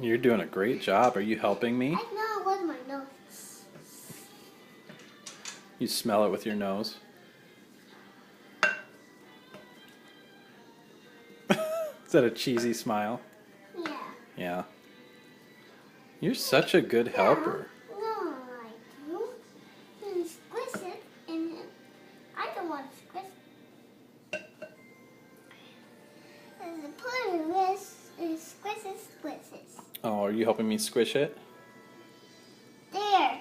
You're doing a great job. Are you helping me? I know it was my nose. You smell it with your nose. Is that a cheesy smile? Yeah. Yeah. You're such a good helper. No, I do. You squish it, and then I don't want to squish it. And the puller is squishes. Oh, are you helping me squish it? There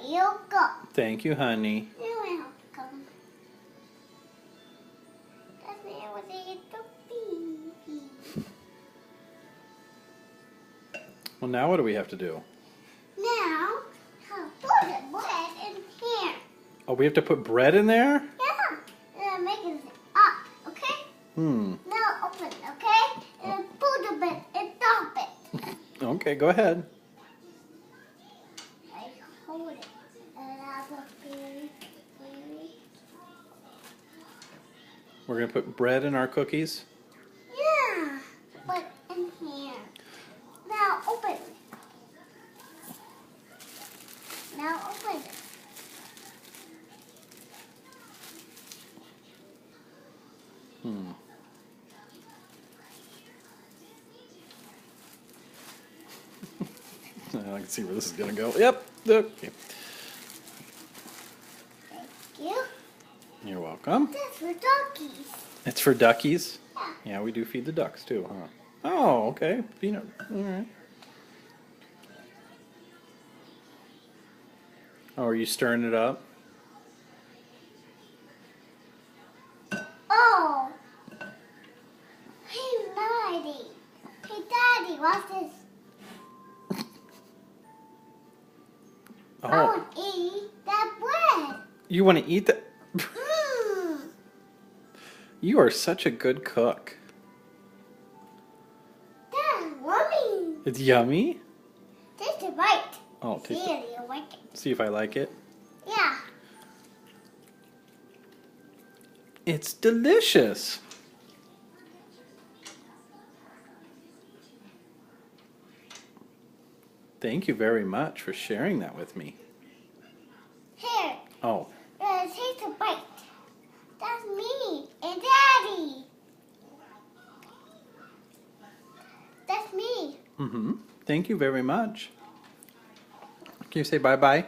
you go. Thank you, honey. You're welcome. That's me with a little baby. Well, now what do we have to do? Now, I'll put the bread in here. Oh, we have to put bread in there? Yeah. And I'm making it up, okay? Now open, okay? And put the bread and dump it. Okay, go ahead. I hold it. And I'll put baby. We're going to put bread in our cookies. Yeah. Put in here. Now open. Now open it. I can see where this is going to go. Yep. Okay. Thank you. You're welcome. That's for doggies. It's for duckies? Yeah. Yeah, we do feed the ducks too, huh? Oh, okay. Peanut. All right. Oh, are you stirring it up? Oh. Hey, Daddy. Hey, Daddy, what's this? I Oh, want to eat that bread. you want to eat that? Mmm. You are such a good cook. That's yummy. It's yummy. Taste it right. Oh, taste See it. if you like it. See if I like it. Yeah. It's delicious. Thank you very much for sharing that with me. Here. Oh, Taste a bite. That's me and Daddy. That's me. thank you very much. Can you say bye-bye?